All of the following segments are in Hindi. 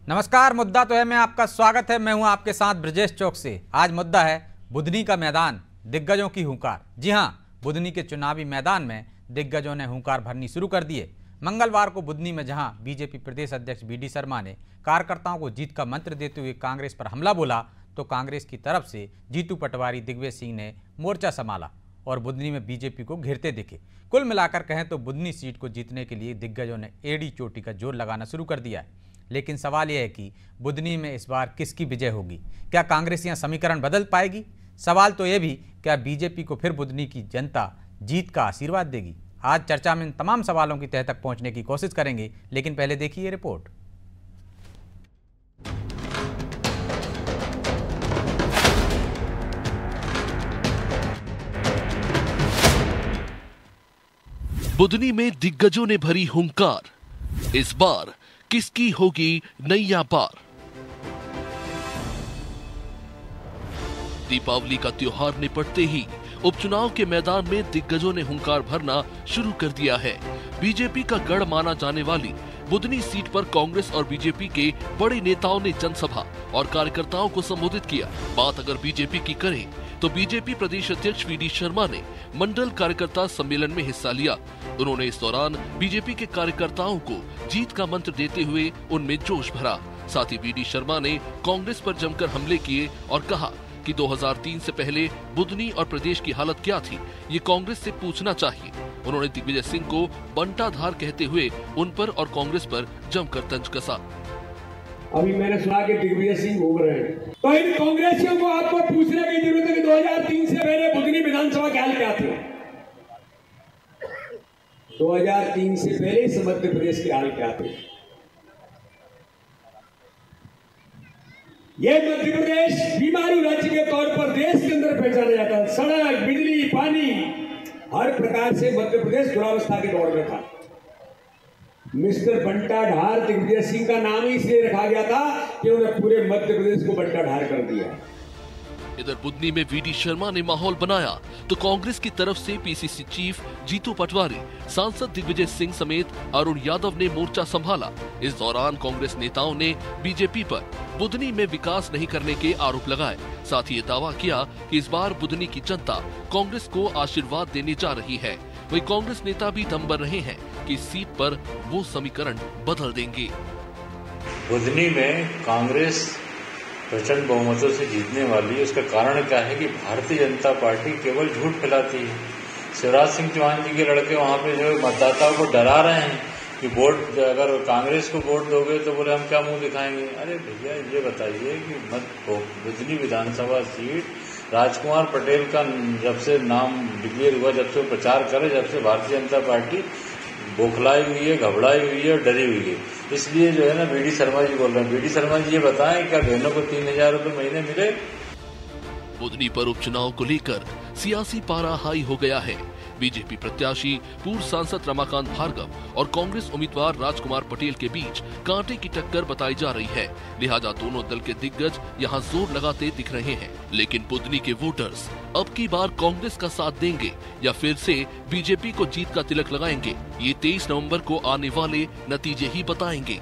नमस्कार। मुद्दा तो है में आपका स्वागत है। मैं हूं आपके साथ ब्रजेश चौक से। आज मुद्दा है बुधनी का मैदान, दिग्गजों की हुंकार। जी हां, बुधनी के चुनावी मैदान में दिग्गजों ने हुंकार भरनी शुरू कर दिए। मंगलवार को बुधनी में जहां बीजेपी प्रदेश अध्यक्ष बीडी शर्मा ने कार्यकर्ताओं को जीत का मंत्र देते हुए कांग्रेस पर हमला बोला, तो कांग्रेस की तरफ से जीतू पटवारी, दिग्विजय सिंह ने मोर्चा संभाला और बुधनी में बीजेपी को घेरते दिखे। कुल मिलाकर कहें तो बुधनी सीट को जीतने के लिए दिग्गजों ने एड़ी चोटी का जोर लगाना शुरू कर दिया है। लेकिन सवाल यह है कि बुधनी में इस बार किसकी विजय होगी? क्या कांग्रेसियां समीकरण बदल पाएगी? सवाल तो यह भी, क्या बीजेपी को फिर बुधनी की जनता जीत का आशीर्वाद देगी? आज चर्चा में इन तमाम सवालों की तह तक पहुंचने की कोशिश करेंगे, लेकिन पहले देखिए ये रिपोर्ट। बुधनी में दिग्गजों ने भरी हुंकार। इस बार किसकी होगी नैया पार? दीपावली का त्योहार निपटते ही उपचुनाव के मैदान में दिग्गजों ने हुंकार भरना शुरू कर दिया है। बीजेपी का गढ़ माना जाने वाली बुधनी सीट पर कांग्रेस और बीजेपी के बड़े नेताओं ने जनसभा और कार्यकर्ताओं को संबोधित किया। बात अगर बीजेपी की करें तो बीजेपी प्रदेश अध्यक्ष बीडी शर्मा ने मंडल कार्यकर्ता सम्मेलन में हिस्सा लिया। उन्होंने इस दौरान बीजेपी के कार्यकर्ताओं को जीत का मंत्र देते हुए उनमें जोश भरा। साथ ही बीडी शर्मा ने कांग्रेस पर जमकर हमले किए और कहा कि 2003 से पहले बुधनी और प्रदेश की हालत क्या थी, ये कांग्रेस से पूछना चाहिए। उन्होंने दिग्विजय सिंह को बंटाधार कहते हुए उन पर और कांग्रेस पर जमकर तंज कसा। अभी मैंने सुना कि दिग्विजय सिंह घूम रहे हैं, तो इन कांग्रेसियों को आपको पूछने की जरूरत है कि 2003 से पहले बुधनी विधानसभा के हाल क्या थे? 2003 से पहले इस मध्य प्रदेश के हाल क्या थे? ये मध्य प्रदेश बीमारू राज्य के तौर पर देश के अंदर पहचाना जाता है। सड़क, बिजली, पानी, हर प्रकार से मध्य प्रदेश दुरावस्था के दौर में था। मिस्टर बंटाधार दिग्विजय सिंह का नाम ही इसलिए रखा गया था कि उन्होंने पूरे मध्य प्रदेश को बंटाधार कर दिया। इधर बुधनी में वीडी शर्मा ने माहौल बनाया तो कांग्रेस की तरफ से पीसीसी चीफ जीतू पटवारी, सांसद दिग्विजय सिंह समेत अरुण यादव ने मोर्चा संभाला। इस दौरान कांग्रेस नेताओं ने बीजेपी पर बुधनी में विकास नहीं करने के आरोप लगाए। साथ ही ये दावा किया कि इस बार बुधनी की जनता कांग्रेस को आशीर्वाद देने जा रही है। वही कांग्रेस नेता भी दम भर रहे हैं कि इस सीट पर वो समीकरण बदल देंगे। बुधनी में कांग्रेस प्रचंड बहुमतों से जीतने वाली है। उसका कारण क्या है कि भारतीय जनता पार्टी केवल झूठ फैलाती है। शिवराज सिंह चौहान जी के लड़के वहां पे जो मतदाताओं को डरा रहे हैं कि वोट, अगर कांग्रेस को वोट दोगे तो बोले हम क्या मुंह दिखाएंगे। अरे भैया, ये बताइए कि बुधनी विधानसभा सीट राजकुमार पटेल का जब से नाम डिक्लेयर हुआ, जब से प्रचार करे, जब से भारतीय जनता पार्टी बौखलाई हुई है, घबराई हुई है और डरी हुई है। इसलिए जो है ना, बीडी शर्मा जी बोल रहे हैं। बीडी शर्मा जी ये बताएं, क्या बहनों को 3000 रुपये महीने मिले? बुधनी पर उपचुनाव को लेकर सियासी पारा हाई हो गया है। बीजेपी प्रत्याशी पूर्व सांसद रमाकांत भार्गव और कांग्रेस उम्मीदवार राजकुमार पटेल के बीच कांटे की टक्कर बताई जा रही है। लिहाजा दोनों दल के दिग्गज यहां जोर लगाते दिख रहे हैं। लेकिन बुधनी के वोटर्स अब की बार कांग्रेस का साथ देंगे या फिर से बीजेपी को जीत का तिलक लगाएंगे, ये 23 नवंबर को आने वाले नतीजे ही बताएंगे।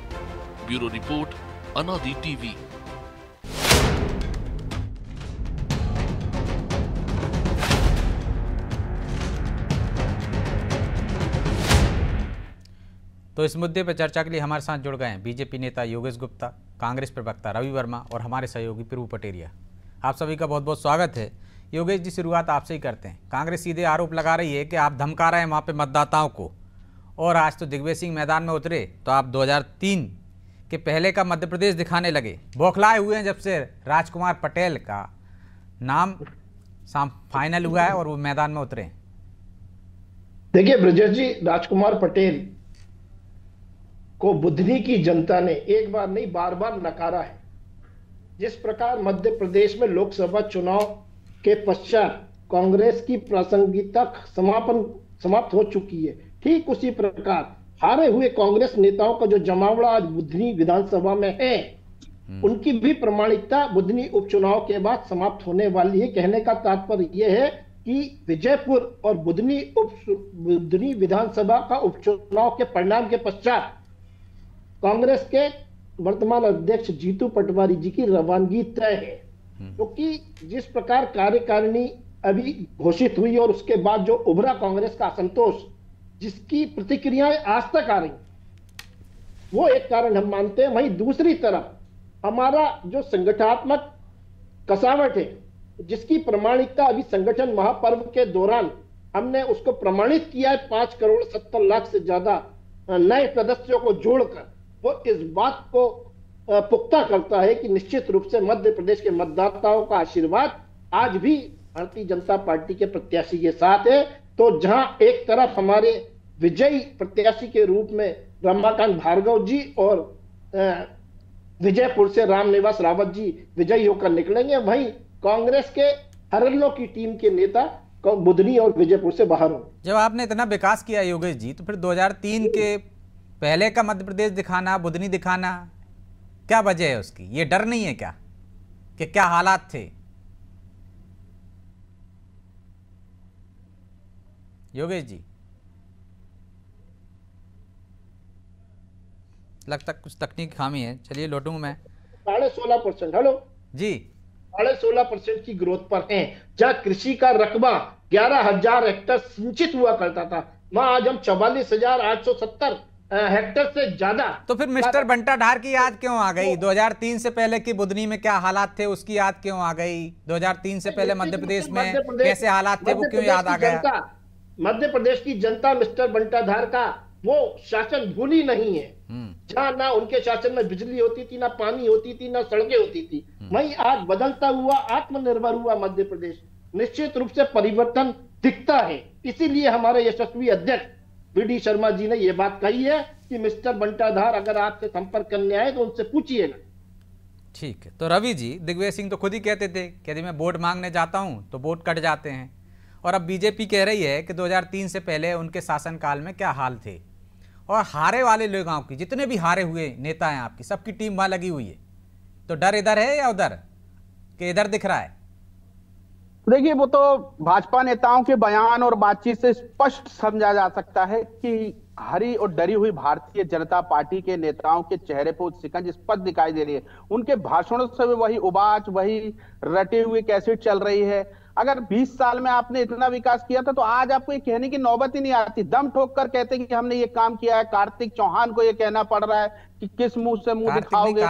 ब्यूरो रिपोर्ट, अनादि टीवी। तो इस मुद्दे पर चर्चा के लिए हमारे साथ जुड़ गए हैं बीजेपी नेता योगेश गुप्ता, कांग्रेस प्रवक्ता रवि वर्मा और हमारे सहयोगी प्रभु पटेरिया। आप सभी का बहुत बहुत स्वागत है। योगेश जी, शुरुआत आपसे ही करते हैं। कांग्रेस सीधे आरोप लगा रही है कि आप धमका रहे हैं वहाँ पे मतदाताओं को, और आज तो दिग्विजय सिंह मैदान में उतरे तो आप 2003 के पहले का मध्य प्रदेश दिखाने लगे। बौखलाए हुए हैं जब से राजकुमार पटेल का नाम फाइनल हुआ है और वो मैदान में उतरे। देखिए ब्रजेश जी, राजकुमार पटेल को बुधनी की जनता ने एक बार नहीं बार बार नकारा है। जिस प्रकार मध्य प्रदेश में लोकसभा चुनाव के पश्चात कांग्रेस की प्रासंगिकता समाप्त हो चुकी है, ठीक उसी प्रकार हारे हुए कांग्रेस नेताओं का जो जमावड़ा आज बुधनी विधानसभा में है, उनकी भी प्रमाणिकता बुधनी उपचुनाव के बाद समाप्त होने वाली है। कहने का तात्पर्य यह है कि विजयपुर और बुधनी विधानसभा का उपचुनाव के परिणाम के पश्चात कांग्रेस के वर्तमान अध्यक्ष जीतू पटवारी जी की रवानगी तय है, क्योंकि जिस प्रकार कार्यकारिणी अभी घोषित हुई और उसके बाद जो उभरा कांग्रेस का असंतोष, जिसकी प्रतिक्रियाएं आज तक आ रही, वो एक कारण हम मानते हैं। वहीं दूसरी तरफ हमारा जो संगठनात्मक कसावट है, जिसकी प्रमाणिकता अभी संगठन महापर्व के दौरान हमने उसको प्रमाणित किया है 5,70,00,000 से ज्यादा नए सदस्यों को जोड़कर, वो इस बात को पुख्ता करता है कि निश्चित रूप से मध्य प्रदेश के मतदाताओं का आशीर्वाद आज भी भारतीय जनता पार्टी के प्रत्याशी के साथ है। तो जहां एक तरफ हमारे विजयी प्रत्याशी के रूप में रमाकांत भार्गव जी और विजयपुर से रामनिवास रावत जी विजयी होकर निकलेंगे, वहीं कांग्रेस के हरल्लो की टीम के नेता बुधनी और विजयपुर से बाहर होंगे। जब आपने इतना विकास किया योगेश जी, तो फिर 2003 के पहले का मध्य प्रदेश दिखाना, बुधनी दिखाना, क्या वजह है उसकी? ये डर नहीं है क्या कि क्या हालात थे? योगेश जी, लगता कुछ तकनीकी खामी है, चलिए लौटूंगा मैं। 16.5%, हेलो जी, 16% की ग्रोथ पर हैं। जहां कृषि का रकबा 11,000 हेक्टेयर सिंचित हुआ करता था, वहां आज हम 44,870 हेक्टेयर से ज्यादा। तो फिर मिस्टर बंटा ढार की याद क्यों आ गई? 2003 से पहले की बुधनी में क्या हालात थे उसकी याद क्यों आ गई? 2003 से पहले मध्य प्रदेश में कैसे हालात थे वो क्यों याद आ गया? मध्य प्रदेश की जनता मिस्टर बंटाधार का वो शासन भूली नहीं है, जहां ना उनके शासन में बिजली होती थी, ना पानी होती थी, ना सड़कें होती थी। वहीं आज बदलता हुआ, आत्मनिर्भर हुआ मध्य प्रदेश, निश्चित रूप से परिवर्तन दिखता है। इसीलिए हमारे यशस्वी अध्यक्ष वीडी शर्मा जी ने यह बात कही है कि मिस्टर बंटाधार अगर आपसे संपर्क करने आए तो उनसे पूछिएगा। ठीक है, तो रवि जी, दिग्विजय सिंह तो खुद ही कहते थे कि यदि मैं वोट मांगने जाता हूं तो वोट कट जाते हैं, और अब बीजेपी कह रही है कि 2003 से पहले उनके शासनकाल में क्या हाल थे, और हारे वाले लोगों की, जितने भी हारे हुए नेता हैं आपकी, सबकी टीम वहां लगी हुई है। तो डर इधर है या उधर, कि इधर दिख रहा है? देखिए, वो तो भाजपा नेताओं के बयान और बातचीत से स्पष्ट समझा जा सकता है कि हरी और डरी हुई भारतीय जनता पार्टी के नेताओं के चेहरे पर शिकंज स्पष्ट दिखाई दे रही है। उनके भाषणों से भी वही उबाच, वही रटे हुए कैसेट चल रही है। अगर 20 साल में आपने इतना विकास किया था तो आज आपको ये कहने की नौबत ही नहीं आती। दम ठोक कर कहते कि हमने ये काम किया है। कार्तिक चौहान को ये कहना पड़ रहा है कि किस मुंह से मुंह दिखाओगे।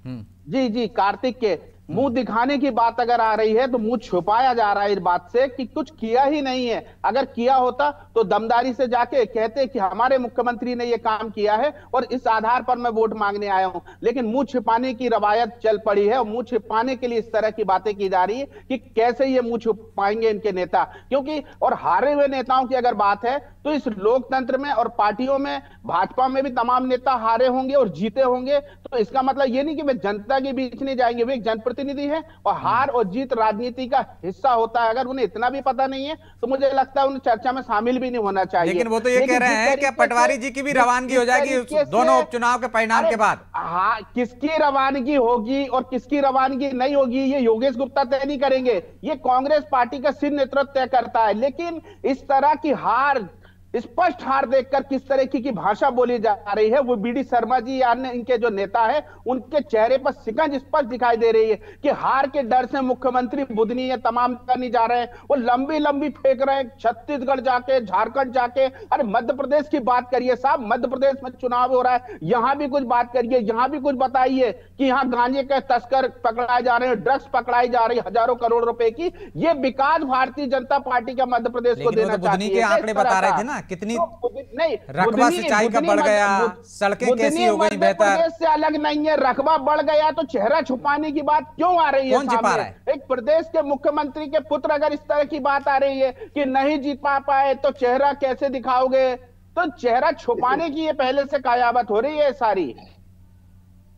जी जी, कार्तिक के मुंह दिखाने की बात अगर आ रही है तो मुंह छुपाया जा रहा है इस बात से कि कुछ किया ही नहीं है। अगर किया होता तो दमदारी से जाके कहते कि हमारे मुख्यमंत्री ने ये काम किया है और इस आधार पर मैं वोट मांगने आया हूं। लेकिन मुंह छिपाने की रवायत चल पड़ी है और मुंह छिपाने के लिए इस तरह की बातें की जा रही है कि कैसे ये मुंह छुपाएंगे इनके नेता। क्योंकि और हारे हुए नेताओं की अगर बात है तो इस लोकतंत्र में और पार्टियों में, भाजपा में भी तमाम नेता हारे होंगे और जीते होंगे। तो इसका मतलब ये नहीं कि वे जनता के बीच नहीं जाएंगे, वे एक जनप्रतिनिधि है और हार और जीत राजनीति का हिस्सा होता है। अगर उन्हें इतना भी पता नहीं है तो मुझे लगता है उन्हें चर्चा में शामिल भी नहीं होना चाहिए। लेकिन वो तो ये कह रहे हैं कि पटवारी जी की भी रवानगी हो जाएगी दोनों उपचुनाव के परिणाम के बाद। हाँ, किसकी रवानगी होगी और किसकी रवानगी नहीं होगी ये योगेश गुप्ता तय नहीं करेंगे, ये कांग्रेस पार्टी का शीर्ष नेतृत्व तय करता है। लेकिन इस तरह की हार, स्पष्ट हार देखकर किस तरह की भाषा बोली जा रही है, वो बीडी शर्मा जी अन्य इनके जो नेता है उनके चेहरे पर शिकंज स्पष्ट दिखाई दे रही है कि हार के डर से मुख्यमंत्री बुधनी ये तमाम करने जा रहे हैं। वो लंबी लंबी फेंक रहे हैं, छत्तीसगढ़ जाके, झारखंड जाके। अरे मध्य प्रदेश की बात करिए साहब, मध्य प्रदेश में चुनाव हो रहा है, यहां भी कुछ बात करिए, यहां भी कुछ बताइए कि यहाँ गांजे के तस्कर पकड़ाए जा रहे हैं, ड्रग्स पकड़ाई जा रही है हजारों करोड़ रुपए की। ये विकास भारतीय जनता पार्टी का मध्य प्रदेश को देना चाहती है। आंकड़े बता रहे थे ना कितनी रकबा सिंचाई का बढ़ गया, सड़कें कैसी हो गई बेहतर। से अलग नहीं है, रकबा बढ़ गया तो चेहरा छुपाने की बात क्यों आ रही है? कौन छिपा रहा है? एक प्रदेश के मुख्यमंत्री के पुत्र अगर इस तरह की बात आ रही है कि नहीं जीत पाए तो चेहरा कैसे दिखाओगे, तो चेहरा छुपाने की ये पहले से कायाबत हो रही है सारी।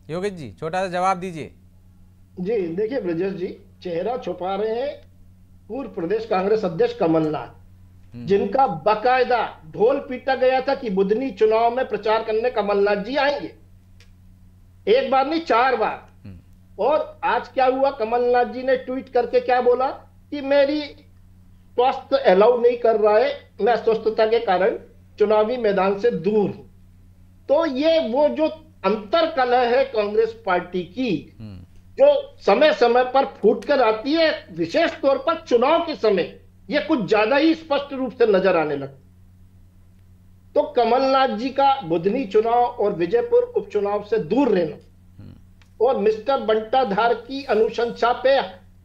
योगेश जी, छोटा सा जवाब दीजिए। जी देखिए ब्रजेश जी, चेहरा छुपा रहे हैं पूर्व प्रदेश कांग्रेस अध्यक्ष कमलनाथ, जिनका बाकायदा ढोल पीटा गया था कि बुधनी चुनाव में प्रचार करने कमलनाथ जी आएंगे। एक बार नहीं 4 बार। और आज क्या हुआ, कमलनाथ जी ने ट्वीट करके क्या बोला कि मेरी स्वास्थ्य अलाउ नहीं कर रहा है, मैं अस्वस्थता के कारण चुनावी मैदान से दूर हूं। तो ये वो जो अंतर कलह है कांग्रेस पार्टी की, जो समय समय पर फूट कर आती है, विशेष तौर पर चुनाव के समय ये कुछ ज्यादा ही स्पष्ट रूप से नजर आने लगता। तो कमलनाथ जी का बुधनी चुनाव और विजयपुर उपचुनाव से दूर रहना और मिस्टर बंटाधार की अनुशंसा पे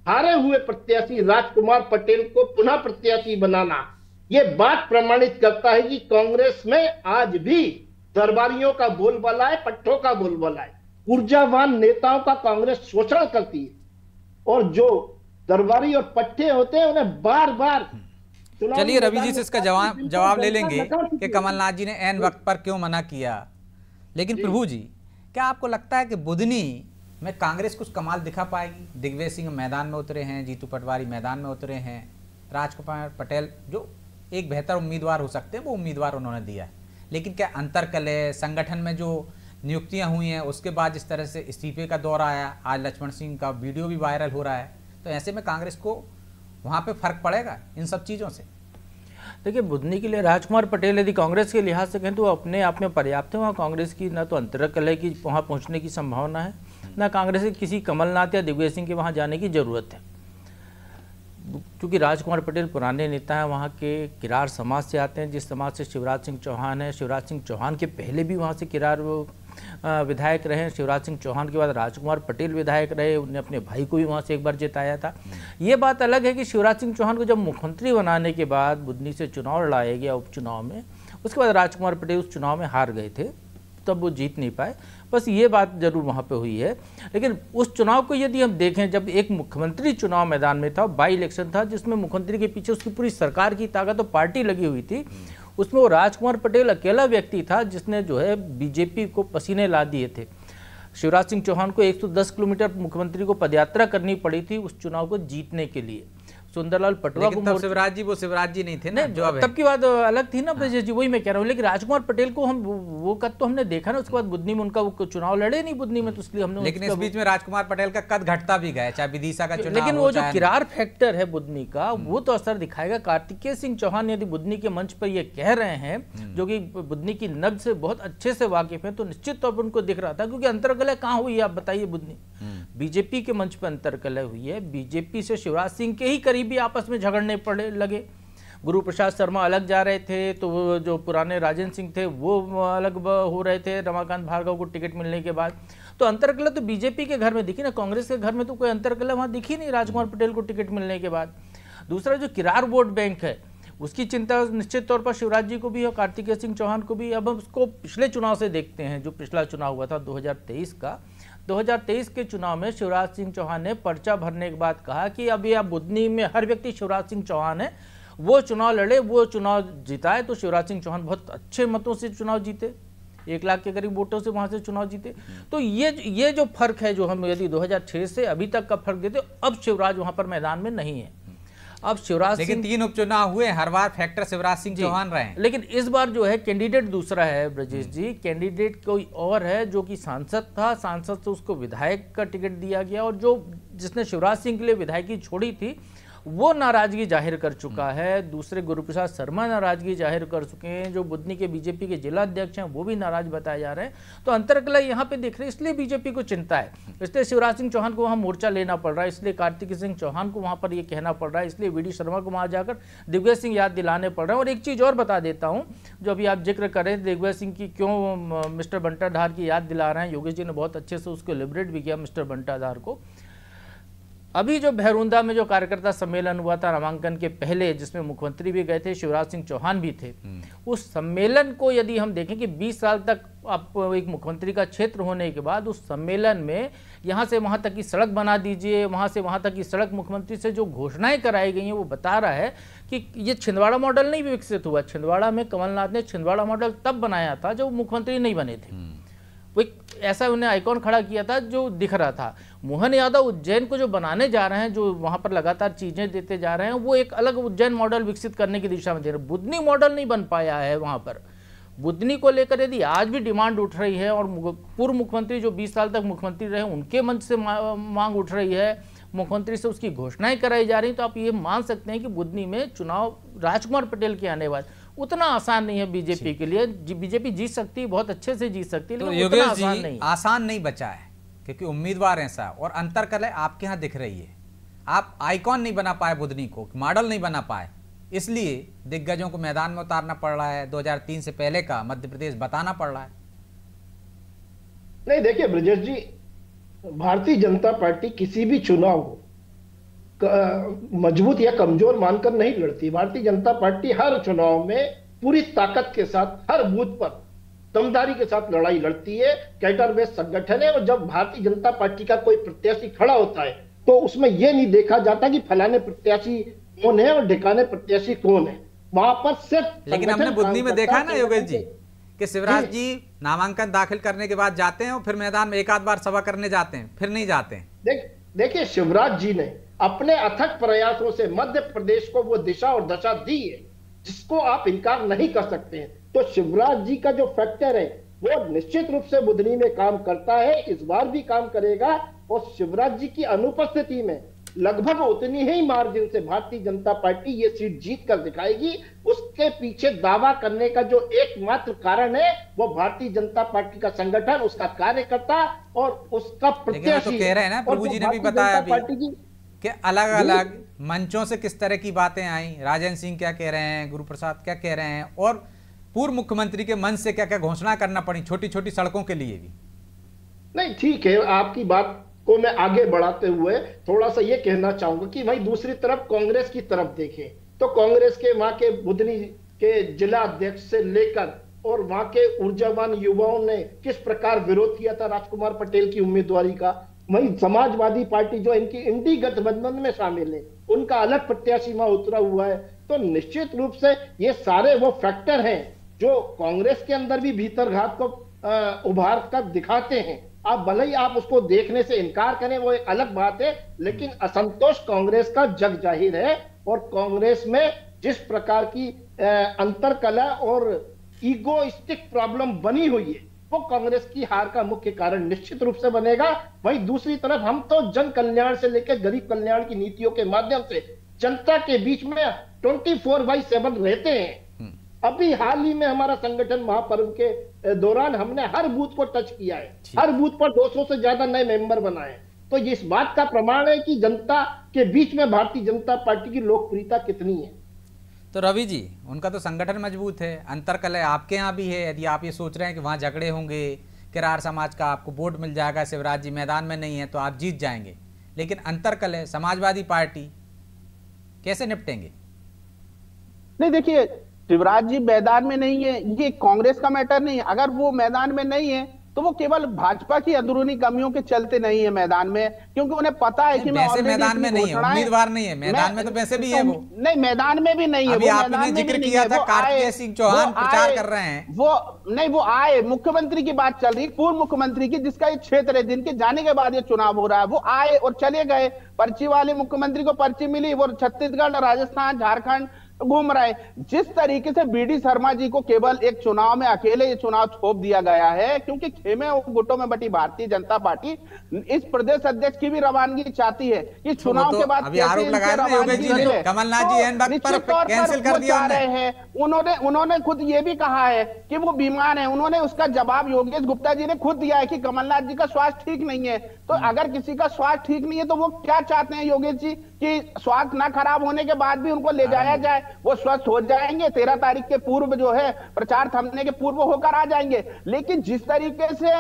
हारे हुए प्रत्याशी राजकुमार पटेल को पुनः प्रत्याशी बनाना, यह बात प्रमाणित करता है कि कांग्रेस में आज भी दरबारियों का बोलबाला है, पट्टों का बोलबाला है। ऊर्जावान नेताओं का कांग्रेस शोषण करती है और जो दरबारी और पट्टे होते हैं उन्हें बार बार। चलिए रवि जी से इसका जवाब ले लेंगे कि कमलनाथ जी ने ऐन वक्त पर क्यों मना किया। लेकिन प्रभु जी, क्या आपको लगता है कि बुधनी में कांग्रेस कुछ कमाल दिखा पाएगी? दिग्विजय सिंह मैदान में उतरे हैं, जीतू पटवारी मैदान में उतरे हैं, राजकुमार पटेल जो एक बेहतर उम्मीदवार हो सकते हैं वो उम्मीदवार उन्होंने दिया है, लेकिन क्या अंतरकलह, संगठन में जो नियुक्तियां हुई हैं उसके बाद जिस तरह से इस्तीफे का दौर आया, आज लक्ष्मण सिंह का वीडियो भी वायरल हो रहा है, तो ऐसे में कांग्रेस को वहां पे फर्क पड़ेगा इन सब चीजों से? देखिए, बुधनी के लिए राजकुमार पटेल यदि कांग्रेस के लिहाज से कहें तो अपने आप में पर्याप्त है। वहाँ कांग्रेस की ना तो अंतरकलह की वहाँ पहुँचने की संभावना है, ना कांग्रेस के किसी कमलनाथ या दिग्विजय सिंह के वहाँ जाने की जरूरत है, क्योंकि राजकुमार पटेल पुराने नेता हैं, वहाँ के किरार समाज से आते हैं, जिस समाज से शिवराज सिंह चौहान है। शिवराज सिंह चौहान के पहले भी वहाँ से किरार विधायक रहे, शिवराज सिंह चौहान के बाद राजकुमार पटेल विधायक रहे, उन्होंने अपने भाई को भी वहाँ से एक बार जिताया था। ये बात अलग है कि शिवराज सिंह चौहान को जब मुख्यमंत्री बनाने के बाद बुधनी से चुनाव लड़ाया गया उपचुनाव में, उसके बाद राजकुमार पटेल उस चुनाव में हार गए थे, तब वो जीत नहीं पाए। बस ये बात जरूर वहाँ पे हुई है। लेकिन उस चुनाव को यदि हम देखें, जब एक मुख्यमंत्री चुनाव मैदान में था, बाई इलेक्शन था, जिसमें मुख्यमंत्री के पीछे उसकी पूरी सरकार की ताकत और पार्टी लगी हुई थी, उसमें वो राजकुमार पटेल अकेला व्यक्ति था जिसने जो है बीजेपी को पसीने ला दिए थे। शिवराज सिंह चौहान को 110 किलोमीटर मुख्यमंत्री को पदयात्रा करनी पड़ी थी उस चुनाव को जीतने के लिए। सुंदरलाल पटवा को तब शिवराज जी वो शिवराज जी नहीं थे ना, जो अब तब की बात अलग थी ना ब्रजेश जी, वही मैं कह रहा हूँ। लेकिन राजकुमार पटेल को हम वो कद तो हमने देखा ना, उसके बाद बुधनी में उनका वो चुनाव लड़े नहीं बुधनी में, तो इसलिए हमने। लेकिन इस बीच में राजकुमार पटेल का कद घटता भी गया, चाहे विदिशा का चुनाव, लेकिन वो जो किरार फैक्टर है बुधनी का, वो तो असर दिखाएगा। कार्तिकेय सिंह चौहान यदि बुधनी के मंच पर ये कह रहे हैं, जो कि बुधनी की नब्ज से बहुत अच्छे से वाकिफ है, तो निश्चित तौर पर उनको दिख रहा था। क्योंकि अंतरकलह कहाँ हुई है आप बताइए? बुधनी बीजेपी के मंच पर अंतरकलह हुई है, बीजेपी से शिवराज सिंह के ही करीबी आपस में झगड़ने पड़े लगे। गुरु प्रसाद शर्मा अलग जा रहे थे, तो वो जो पुराने राजेंद्र सिंह थे वो अलग हो रहे थे रमाकांत भार्गव को टिकट मिलने के बाद। तो अंतरकलह तो बीजेपी के घर में दिखी ना, कांग्रेस के घर में तो कोई अंतरकलह वहां दिखी नहीं राजकुमार पटेल को टिकट मिलने के बाद। दूसरा जो किरार वोट बैंक है, उसकी चिंता निश्चित तौर पर शिवराज जी को भी और कार्तिकेय सिंह चौहान को भी। अब हम उसको पिछले चुनाव से देखते हैं, जो पिछला चुनाव हुआ था 2023 का। 2023 के चुनाव में शिवराज सिंह चौहान ने पर्चा भरने के बाद कहा कि अभी आप बुधनी में हर व्यक्ति शिवराज सिंह चौहान है, वो चुनाव लड़े, वो चुनाव जिताए। तो शिवराज सिंह चौहान बहुत अच्छे मतों से चुनाव जीते, 1 लाख के करीब वोटों से वहां से चुनाव जीते। तो ये जो फर्क है, जो हम यदि 2006 से अभी तक का फर्क देते, अब शिवराज वहां पर मैदान में नहीं है। अब शिवराज, लेकिन 3 उपचुनाव हुए, हर बार फैक्टर शिवराज सिंह चौहान रहे। लेकिन इस बार जो है कैंडिडेट दूसरा है ब्रजेश जी, कैंडिडेट कोई और है, जो कि सांसद था, सांसद से उसको विधायक का टिकट दिया गया, और जो जिसने शिवराज सिंह के लिए विधायकी छोड़ी थी वो नाराजगी जाहिर कर चुका है। दूसरे गुरुप्रसाद शर्मा नाराजगी जाहिर कर चुके हैं, जो बुधनी के बीजेपी के जिला अध्यक्ष हैं वो भी नाराज बताए जा रहे हैं। तो अंतरकलह यहाँ पे दिख रही है, इसलिए बीजेपी को चिंता है, इसलिए शिवराज सिंह चौहान को वहाँ मोर्चा लेना पड़ रहा है, इसलिए कार्तिकेय सिंह चौहान को वहाँ पर ये कहना पड़ रहा है, इसलिए वी डी शर्मा को वहाँ जाकर दिग्विजय सिंह याद दिलाने पड़ रहे हैं। और एक चीज़ और बता देता हूँ, जो अभी आप जिक्र करें दिग्विजय सिंह की, क्यों मिस्टर बंटाधार की याद दिला रहे हैं, योगेश जी ने बहुत अच्छे से उसको लिबरेट भी किया मिस्टर बंटाधार को। अभी जो भैरुंदा में जो कार्यकर्ता सम्मेलन हुआ था नामांकन के पहले, जिसमें मुख्यमंत्री भी गए थे, शिवराज सिंह चौहान भी थे, उस सम्मेलन को यदि हम देखें कि 20 साल तक आप एक मुख्यमंत्री का क्षेत्र होने के बाद उस सम्मेलन में यहाँ से वहाँ तक की सड़क बना दीजिए, वहाँ से वहाँ तक की सड़क, मुख्यमंत्री से जो घोषणाएं कराई गई हैं वो बता रहा है कि ये छिंदवाड़ा मॉडल नहीं विकसित हुआ। छिंदवाड़ा में कमलनाथ ने छिंदवाड़ा मॉडल तब बनाया था जब मुख्यमंत्री नहीं बने थे, वो एक ऐसा उन्हें आइकॉन खड़ा किया था जो दिख रहा था। मोहन यादव उज्जैन को जो बनाने जा रहे हैं, जो वहां पर लगातार चीजें देते जा रहे हैं, वो एक अलग उज्जैन मॉडल विकसित करने की दिशा में दे रहे हैं। बुधनी मॉडल नहीं बन पाया है वहां पर। बुधनी को लेकर यदि आज भी डिमांड उठ रही है, और पूर्व मुख्यमंत्री जो 20 साल तक मुख्यमंत्री रहे उनके मंच से मांग उठ रही है, मुख्यमंत्री से उसकी घोषणाएं कराई जा रही, तो आप ये मान सकते हैं कि बुधनी में चुनाव राजकुमार पटेल के आने बाद उतना आसान नहीं है बीजेपी के लिए। बीजेपी जीत सकती है, बहुत अच्छे से जीत सकती है, तो लेकिन उतना योगेश आसान जी नहीं। आसान नहीं बचा है क्योंकि उम्मीदवार ऐसा और अंतरकलह आपके यहाँ दिख रही है। आप आइकॉन नहीं बना पाए बुधनी को, मॉडल नहीं बना पाए, इसलिए दिग्गजों को मैदान में उतारना पड़ रहा है। 2003 से पहले का मध्य प्रदेश बताना पड़ रहा है। नहीं देखिए ब्रजेश जी, भारतीय जनता पार्टी किसी भी चुनाव को मजबूत या कमजोर मानकर नहीं लड़ती। भारतीय जनता पार्टी हर चुनाव में पूरी ताकत के साथ हर बूथ पर दमदारी के साथ लड़ाई लड़ती है। कैडर बेस्ड संगठन है और जब भारतीय जनता पार्टी का कोई प्रत्याशी खड़ा होता है तो उसमें यह नहीं देखा जाता कि फलाने प्रत्याशी कौन है और ढिकाने प्रत्याशी कौन है, वहां पर सिर्फ। लेकिन हमने बुधनी में देखा है ना योगेश जी कि शिवराज जी नामांकन दाखिल करने के बाद जाते हैं और फिर मैदान में एक आध बार सभा करने जाते हैं, फिर नहीं जाते हैं। देखिए शिवराज जी ने अपने अथक प्रयासों से मध्य प्रदेश को वो दिशा और दशा दी है जिसको आप इनकार नहीं कर सकते हैं। तो शिवराज जी का जो फैक्टर है वो निश्चित रूप से बुधनी में काम करता है, इस बार भी काम करेगा। और शिवराज जी की अनुपस्थिति में लगभग उतनी ही मार्जिन से भारतीय जनता पार्टी ये सीट जीत कर दिखाएगी। उसके पीछे दावा करने का जो एकमात्र कारण है वो भारतीय जनता पार्टी का संगठन, उसका कार्यकर्ता और उसका प्रत्याशी। तो कह रहे हैं ना, प्रभु जी ने भी बताया अभी कि अलग अलग मंचों से किस तरह की बातें आई, राजेंद्र सिंह क्या कह रहे हैं, गुरु प्रसाद क्या कह रहे हैं, और पूर्व मुख्यमंत्री के मन से क्या क्या घोषणा करना पड़ी छोटी छोटी सड़कों के लिए भी। नहीं ठीक है, आपकी बात को मैं आगे बढ़ाते हुए थोड़ा सा ये कहना चाहूंगा कि भाई दूसरी तरफ कांग्रेस की तरफ देखें तो कांग्रेस के वहां के बुधनी के जिला अध्यक्ष से लेकर और वहां के ऊर्जावान युवाओं ने किस प्रकार विरोध किया था राजकुमार पटेल की उम्मीदवारी का। वही समाजवादी पार्टी जो इनकी इंडी गठबंधन में शामिल है उनका अलग प्रत्याशी वहां उतरा हुआ है। तो निश्चित रूप से ये सारे वो फैक्टर हैं जो कांग्रेस के अंदर भी भीतर घात को उभार कर दिखाते हैं। आप भले ही आप उसको देखने से इनकार करें वो एक अलग बात है, लेकिन असंतोष कांग्रेस का जग जाहिर है। और कांग्रेस में जिस प्रकार की अंतरकलह और ईगोइस्टिक प्रॉब्लम बनी हुई है वो कांग्रेस की हार का मुख्य कारण निश्चित रूप से बनेगा। वहीं दूसरी तरफ हम तो जन कल्याण से लेकर गरीब कल्याण की नीतियों के माध्यम से जनता के बीच में 24/7 रहते हैं। अभी हाल ही में हमारा संगठन महापर्व के दौरान हमने हर बूथ को टच किया है, हर बूथ पर 200 से ज्यादा नए मेंबर बनाए। तो ये इस बात का प्रमाण है कि जनता के बीच में भारतीय जनता पार्टी की लोकप्रियता कितनी है। तो रवि जी, उनका तो संगठन मजबूत है, अंतरकलह आपके यहाँ भी है। यदि आप ये सोच रहे हैं कि वहाँ झगड़े होंगे, किरार समाज का आपको वोट मिल जाएगा, शिवराज जी मैदान में नहीं है तो आप जीत जाएंगे, लेकिन अंतरकलह समाजवादी पार्टी कैसे निपटेंगे? नहीं देखिए, शिवराज जी मैदान में नहीं है, ये कांग्रेस का मैटर नहीं है। अगर वो मैदान में नहीं है तो वो केवल भाजपा की अंदरूनी कमियों के चलते नहीं है मैदान में, क्योंकि उन्हें पता है कि मैं वैसे मैदान में नहीं है, उम्मीदवार नहीं है मैदान में, तो वैसे भी है वो नहीं, मैदान में भी नहीं है। अभी आपने जिक्र किया था कार्तिकेय सिंह चौहान प्रचार कर रहे हैं, वो आए, मुख्यमंत्री की बात चल रही, पूर्व मुख्यमंत्री की, जिसका एक क्षेत्र है, जिनके जाने के बाद ये चुनाव हो रहा है, वो आए और चले गए। पर्ची वाले मुख्यमंत्री को पर्ची मिली, वो छत्तीसगढ़, राजस्थान, झारखंड घूम रहा है। जिस तरीके से बीडी शर्मा जी को केवल एक चुनाव में अकेले ये चुनाव थोप दिया गया है, क्योंकि खेमे और गुटों में बटी भारतीय जनता पार्टी इस प्रदेश अध्यक्ष की भी रवानगी चाहती है कि चुनाव के बाद अभी आरोप लगाया ना योगेश जी ने, कमलनाथ जी एन वक्त पर कैंसिल कर दिया उन्होंने खुद ये भी कहा है कि वो बीमार है। उन्होंने उसका जवाब योगेश गुप्ता जी ने खुद दिया है कि कमलनाथ जी का स्वास्थ्य ठीक नहीं है। तो अगर किसी का स्वास्थ्य ठीक नहीं है तो वो क्या चाहते हैं योगेश जी कि स्वास्थ्य ना खराब होने के बाद भी उनको ले जाया जाए? वो स्वस्थ हो जाएंगे, 13 तारीख के पूर्व जो है प्रचार थमने के पूर्व होकर आ जाएंगे। लेकिन जिस तरीके से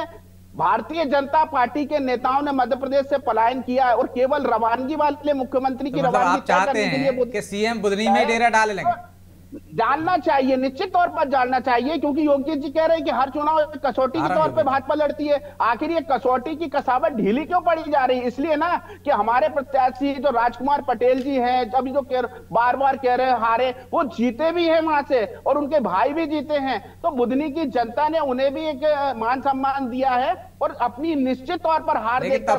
भारतीय जनता पार्टी के नेताओं ने मध्य प्रदेश से पलायन किया है और केवल रवानगी वाले मुख्यमंत्री की रवानगी आप चाहते हैं कि सीएम बुधनी में डेरा डाले लेंगे? डालना चाहिए, निश्चित तौर पर डालना चाहिए, क्योंकि योगेश जी कह रहे हैं कि हर चुनाव कसौटी के तौर पे भाजपा लड़ती है। आखिर ये कसौटी की कसावट ढीली क्यों पड़ी जा रही है? इसलिए ना कि हमारे प्रत्याशी जो राजकुमार पटेल जी हैं, अभी जो बार बार कह रहे हैं हारे, वो जीते भी हैं वहां से और उनके भाई भी जीते हैं। तो बुधनी की जनता ने उन्हें भी एक मान सम्मान दिया है और अपनी निश्चित तौर पर हार देखकर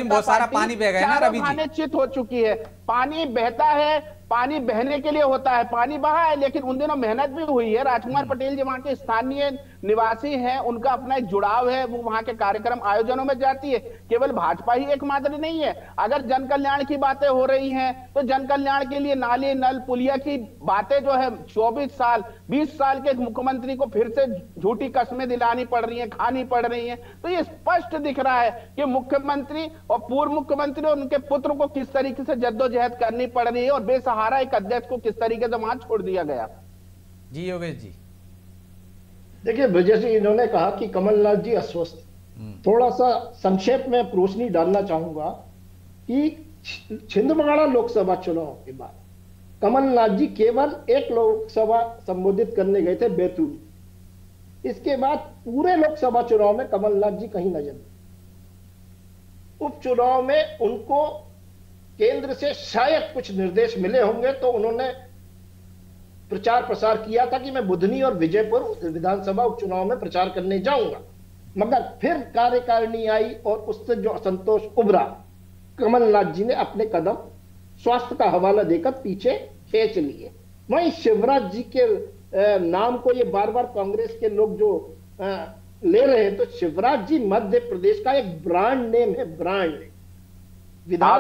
बहुत सारा पानी बह गया ना रवि जी, निश्चित हो चुकी है। पानी बहता है, पानी बहने के लिए होता है, पानी बहा है, लेकिन उन दिनों मेहनत भी हुई है। राजकुमार पटेल जी वहां के स्थानीय निवासी हैं, उनका अपना एक जुड़ाव है, वो वहां के कार्यक्रम आयोजनों में जाती है। केवल भाजपा ही एकमात्र नहीं है। अगर जन कल्याण की बातें हो रही हैं तो जन कल्याण के लिए नाली नल पुलिया की बातें जो है 24 साल 20 साल के मुख्यमंत्री को फिर से झूठी कस्में दिलानी पड़ रही हैं, खानी पड़ रही हैं। तो ये स्पष्ट दिख रहा है कि मुख्यमंत्री और पूर्व मुख्यमंत्री और उनके पुत्र को किस तरीके से जद्दोजहद करनी पड़ रही है और बेसहारा एक अध्यक्ष को किस तरीके से वहां छोड़ दिया गया। जी योगेश जी, देखिए ब्रजेश जी, इन्होंने कहा कि कमलनाथ जी अस्वस्थ। थोड़ा सा संक्षेप में रोशनी डालना चाहूंगा कि छिंदवाड़ा लोकसभा चुनाव के बाद कमलनाथ जी केवल एक लोकसभा संबोधित करने गए थे, बैतूल। इसके बाद पूरे लोकसभा चुनाव में कमलनाथ जी कहीं नजर नहीं। उपचुनाव में उनको केंद्र से शायद कुछ निर्देश मिले होंगे तो उन्होंने प्रचार प्रसार किया था कि मैं बुधनी और विजयपुर विधानसभा उपचुनाव में प्रचार करने जाऊंगा, मगर फिर कार्यकारिणी आई और उससे जो असंतोष उभरा, कमलनाथ जी ने अपने कदम स्वास्थ्य का हवाला देकर पीछे खींच लिए। वहीं शिवराज जी के नाम को ये बार बार कांग्रेस के लोग जो ले रहे हैं, तो शिवराज जी मध्य प्रदेश का एक ब्रांड नेम है, ब्रांड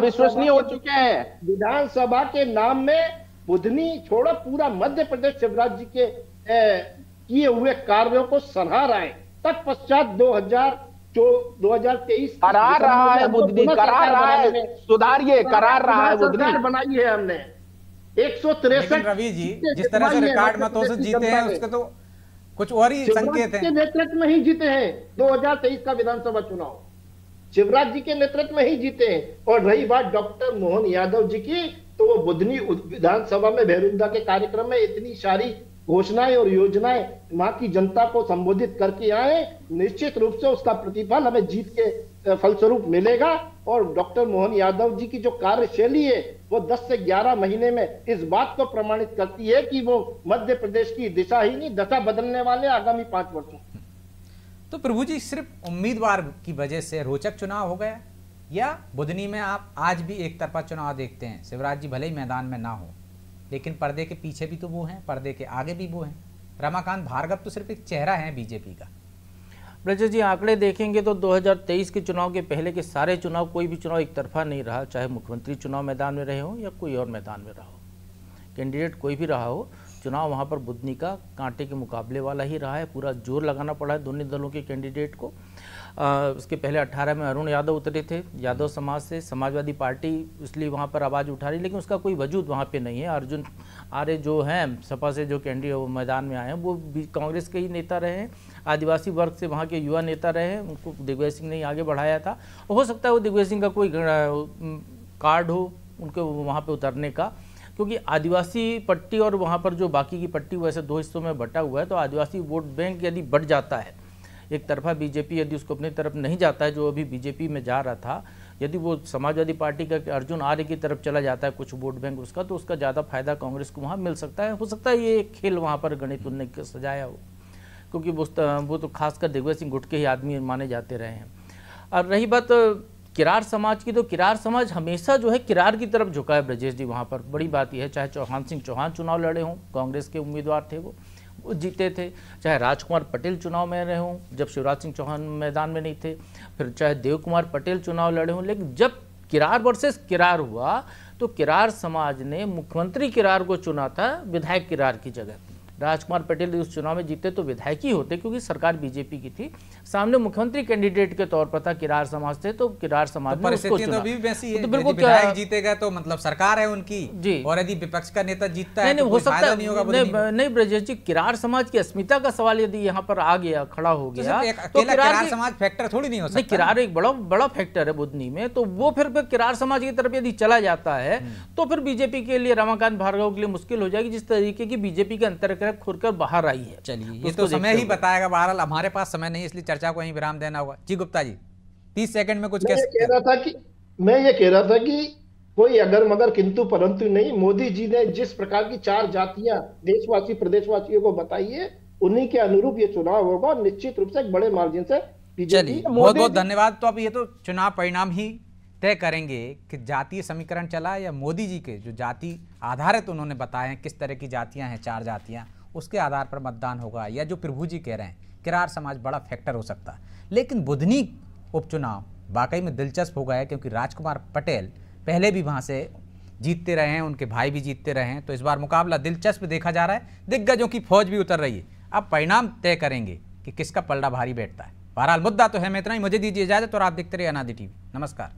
विश्वसनीय हो चुके हैं। विधानसभा के नाम में बुधनी छोड़ो, पूरा मध्य प्रदेश शिवराज जी के किए हुए कार्यों को सराह रहा है। तत्पश्चात 2023 करार रहा है बुधनी, करार रहा है, सुधारिए, करार रहा है बुधनी। सरकार बनाई है हमने 163। रवि जी, जिस तरह से रिकॉर्ड मतों से जीते हैं उसके तो कुछ और ही संकेत हैं। नेतृत्व में ही जीते हैं 2023 का विधानसभा चुनाव, शिवराज जी के नेतृत्व में ही जीते हैं। और रही बात डॉक्टर मोहन यादव जी की, तो वो बुधनी विधानसभा में भैरुंदा के कार्यक्रम में इतनी सारी घोषणाएं और योजनाएं वहां की जनता को संबोधित करके आए। निश्चित रूप से उसका प्रतिफल हमें जीत के फलस्वरूप मिलेगा। और डॉक्टर मोहन यादव जी की जो कार्यशैली है वो 10 से 11 महीने में इस बात को प्रमाणित करती है कि वो मध्य प्रदेश की दिशा ही नहीं, दशा बदलने वाले आगामी 5 वर्षों। तो प्रभु जी, सिर्फ उम्मीदवार की वजह से रोचक चुनाव हो गया, या बुधनी में आप आज भी एक तरफा चुनाव देखते हैं? शिवराज जी भले ही मैदान में ना हो, लेकिन पर्दे के पीछे भी तो वो हैं, पर्दे के आगे भी वो हैं। रमाकांत भार्गव तो सिर्फ एक चेहरा है बीजेपी का। ब्रजेश जी, आंकड़े देखेंगे तो 2023 के चुनाव के पहले के सारे चुनाव, कोई भी चुनाव एक तरफा नहीं रहा, चाहे मुख्यमंत्री चुनाव मैदान में रहे हो या कोई और मैदान में रहा हो, कैंडिडेट कोई भी रहा हो, चुनाव वहाँ पर बुधनी का कांटे के मुकाबले वाला ही रहा है। पूरा जोर लगाना पड़ा है दोनों दलों के कैंडिडेट को। उसके पहले 18 में अरुण यादव उतरे थे यादव समाज से, समाजवादी पार्टी इसलिए वहाँ पर आवाज़ उठा रही, लेकिन उसका कोई वजूद वहाँ पे नहीं है। अर्जुन आर्य जो हैं सपा से, जो कैंडिडेट मैदान में आए हैं, वो भी कांग्रेस के ही नेता रहे हैं, आदिवासी वर्ग से वहाँ के युवा नेता रहे हैं, उनको दिग्विजय सिंह ने आगे बढ़ाया था। हो सकता है वो दिग्विजय सिंह का कोई कार्ड हो उनको वहाँ पर उतरने का, क्योंकि आदिवासी पट्टी और वहाँ पर जो बाकी की पट्टी वैसे 2 हिस्सों में बटा हुआ है। तो आदिवासी वोट बैंक यदि बढ़ जाता है, एक तरफा बीजेपी यदि उसको अपनी तरफ नहीं जाता है, जो अभी बीजेपी में जा रहा था, यदि वो समाजवादी पार्टी का अर्जुन आर्य की तरफ चला जाता है कुछ वोट बैंक उसका, तो उसका ज़्यादा फायदा कांग्रेस को वहाँ मिल सकता है। हो सकता है ये एक खेल वहाँ पर गणित उन्होंने सजाया हो, क्योंकि वो तो खासकर दिग्विजय सिंह गुट के ही आदमी माने जाते रहे हैं। और रही बात किरार समाज की, तो किरार समाज हमेशा जो है किरार की तरफ झुका है ब्रजेश जी। वहाँ पर बड़ी बात यह है, चाहे चौहान सिंह चौहान चुनाव लड़े हों, कांग्रेस के उम्मीदवार थे वो जीते थे, चाहे राजकुमार पटेल चुनाव में रहे हों जब शिवराज सिंह चौहान मैदान में नहीं थे, फिर चाहे देव कुमार पटेल चुनाव लड़े हों, लेकिन जब किरार वर्सेस किरार हुआ तो किरार समाज ने मुख्यमंत्री किरार को चुना था विधायक किरार की जगह। राजकुमार पटेल उस चुनाव में जीते तो विधायक ही होते, क्योंकि सरकार बीजेपी की थी, सामने मुख्यमंत्री कैंडिडेट के तौर पर था किरार समाज थे, तो किरार समाज ने उसको चुना। तो अभी भी वैसी है, तो बिल्कुल विधायक जीतेगा तो मतलब सरकार है उनकी जी, और यदि विपक्ष का नेता जीतता है तो कोई फायदा नहीं होगा। नहीं ब्रजेश जी, किरार समाज की अस्मिता का सवाल यदि यहाँ पर आ गया, खड़ा हो गया, तो किरार समाज फैक्टर थोड़ी नहीं हो सकता। किरार एक बड़ा फैक्टर है बुधनी में, तो वो फिर किरार समाज की तरफ यदि चला जाता है तो फिर बीजेपी के लिए, रमाकांत भार्गव के लिए मुश्किल हो जाएगी, जिस तरीके की बीजेपी के अंतर्गत खुलकर बाहर आई है। चलिए, ये तो समय ही बताएगा। बहरहाल हमारे पास समय नहीं, इसलिए चर्चा को यहीं विराम देना होगा। जी गुप्ता जी, 30 सेकंड में कुछ मैं ये कह रहा था कि कोई अगर मगर किंतु परंतु नहीं। मोदी जी ने जिस प्रकार की 4 जातियां देशवासी प्रदेशवासियों को बताई है, उन्हीं के अनुरूप ये चुनाव होगा और निश्चित रूप से एक बड़े मार्जिन से बीजेपी। बहुत बहुत धन्यवाद। तो अब ये तो चुनाव परिणाम ही तय करेंगे कि जातीय समीकरण चला या मोदी जी के जो जाति आधारित उन्होंने बताए हैं किस तरह की जातियां हैं, 4 जातियां, उसके आधार पर मतदान होगा, या जो प्रभु जी कह रहे हैं किरार समाज बड़ा फैक्टर हो सकता है। लेकिन बुधनी उपचुनाव वाकई में दिलचस्प हो गया है, क्योंकि राजकुमार पटेल पहले भी वहाँ से जीतते रहे हैं, उनके भाई भी जीतते रहे हैं, तो इस बार मुकाबला दिलचस्प देखा जा रहा है। दिग्गजों की फौज भी उतर रही है। अब परिणाम तय करेंगे कि किसका पलड़ा भारी बैठता है। बहरहाल मुद्दा तो है। मैं इतना ही, मुझे दीजिए इजाजत और आप देखते रहिए अनादि टीवी। नमस्कार।